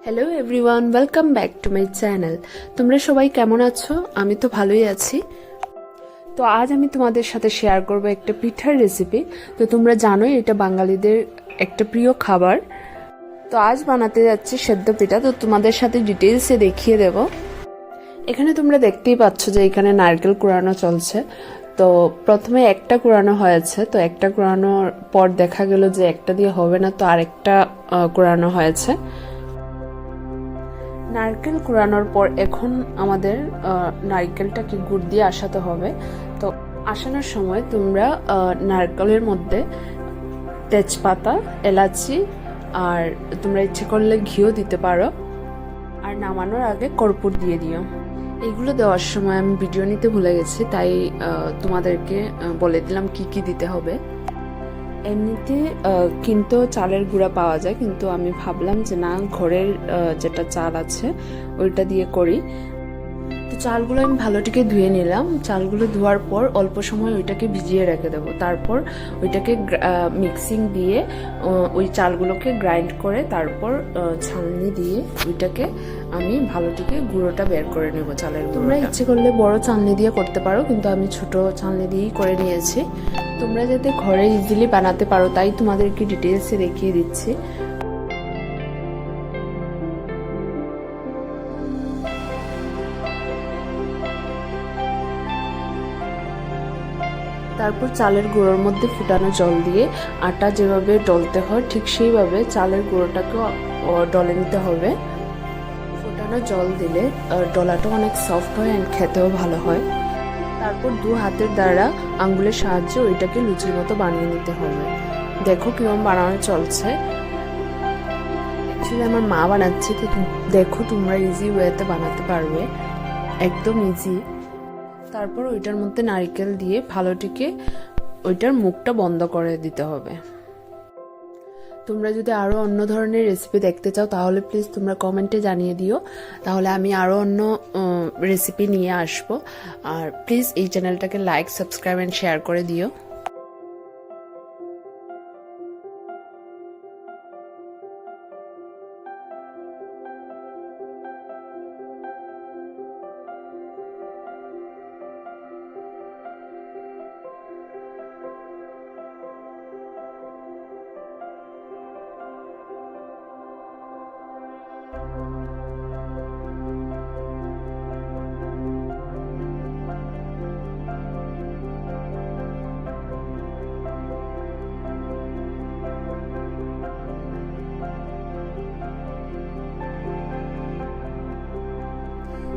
Hello everyone, welcome back to my channel. তোমরা সবাই কেমন আছো? আমি তো ভালোই আছি। তো আজ আমি তোমাদের সাথে শেয়ার করব একটা পিঠার রেসিপি। তো তোমরা জানোই এটা বাঙালিদের একটা প্রিয় খাবার। তো আজ বানাতে যাচ্ছি সেদ্ধ পিঠা। তো তোমাদের সাথে ডিটেলসে দেখিয়ে দেব। এখানে তোমরা দেখতেই পাচ্ছ যে এখানে নারকেল কুড়ানো চলছে। তো প্রথমে একটা কুড়ানো হয়েছে, তো একটা কুড়ানোর পর দেখা গেল যে একটা দিয়ে হবে না, তো আরেকটা কুড়ানো হয়েছে। নারকেল কুড়ানোর পর এখন আমাদের নারকেলটাকে গুড় দিয়ে আসাতে হবে। তো আসানোর সময় তোমরা নারকেলের মধ্যে তেজপাতা, এলাচি আর তোমরা ইচ্ছে করলে ঘিও দিতে পারো। আর নামানোর আগে কর্পূর দিয়ে দিও। এগুলো দেওয়ার সময় আমি ভিডিও নিতে ভুলে গেছি, তাই তোমাদেরকে বলে দিলাম কি কি দিতে হবে। এমনিতে কিন্তু চালের গুঁড়া পাওয়া যায়, কিন্তু আমি ভাবলাম যে না, ঘরের যেটা চাল আছে ওইটা দিয়ে করি। তো চালগুলো আমি ভালোটিকে ধুয়ে নিলাম। চালগুলো ধোয়ার পর অল্প সময় ওইটাকে ভিজিয়ে রেখে দেবো। তারপর ওইটাকে মিক্সিং দিয়ে ওই চালগুলোকে গ্রাইন্ড করে তারপর ছালনি দিয়ে ওইটাকে আমি ভালোটিকে গুঁড়োটা বের করে নেব চালের গুঁড়ো। তোমরা ইচ্ছে করলে বড় চালনি দিয়ে করতে পারো, কিন্তু আমি ছোট চালনি দিয়েই করে নিয়েছি। তোমরা যাতে ঘরে ইজিলি বানাতে পারো তাই তোমাদেরকে ডিটেলসে দেখিয়ে দিচ্ছি। তারপর চালের গুঁড়োর মধ্যে ফুটানো জল দিয়ে আটা যেভাবে ডলতে হয় ঠিক সেইভাবে চালের গুঁড়োটাকেও ডলে নিতে হবে। ফুটানো জল দিলে ডলাটা অনেক সফট হয় অ্যান্ড খেতেও ভালো হয়। তারপর দু হাতের দ্বারা আঙ্গুলের সাহায্যে ওইটাকে লুচির মতো বানিয়ে নিতে হবে। দেখো কিরকম বানানো চলছে। অ্যাকচুয়ালি আমার মা বানাচ্ছে, তো দেখো তোমরা ইজি ওয়েতে বানাতে পারবে, একদম ইজি। তারপর ওইটার মধ্যে নারকেল দিয়ে ভালোটিকে ওইটার মুখটা বন্ধ করে দিতে হবে। তোমরা যদি আরও অন্য ধরনের রেসিপি দেখতে চাও তাহলে প্লিজ তোমরা কমেন্টে জানিয়ে দিও, তাহলে আমি আরও অন্য রেসিপি নিয়ে আসবো। আর প্লিজ এই চ্যানেলটাকে লাইক, সাবস্ক্রাইব অ্যান্ড শেয়ার করে দিও।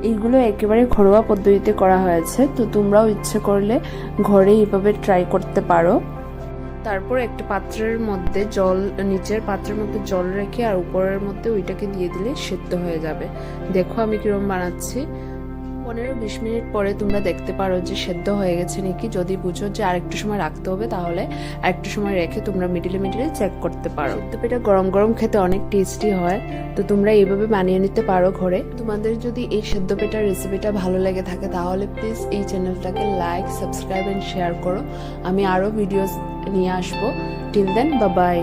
এইগুলো একেবারে ঘরোয়া পদ্ধতিতে করা হয়েছে, তো তোমরাও ইচ্ছে করলে ঘরে এইভাবে ট্রাই করতে পারো। তারপর একটা পাত্রের মধ্যে নিচের পাত্রের মধ্যে জল রেখে আর উপরের মধ্যে ওইটাকে দিয়ে দিলে সেদ্ধ হয়ে যাবে। দেখো আমি কিরকম বানাচ্ছি। 15-20 মিনিট পরে তোমরা দেখতে পারো যে সেদ্ধ হয়ে গেছে নাকি। যদি বুঝো যে আরেকটু সময় রাখতে হবে তাহলে আরেকটু সময় রেখে তোমরা মিডিলে চেক করতে পারো। সেদ্ধ পিঠা গরম গরম খেতে অনেক টেস্টি হয়, তো তোমরা এইভাবে বানিয়ে নিতে পারো ঘরে। তোমাদের যদি এই সেদ্ধ পিঠার রেসিপিটা ভালো লেগে থাকে তাহলে প্লিজ এই চ্যানেলটাকে লাইক, সাবস্ক্রাইব অ্যান্ড শেয়ার করো। আমি আরও ভিডিওস নিয়ে আসবো। Till then, bye by.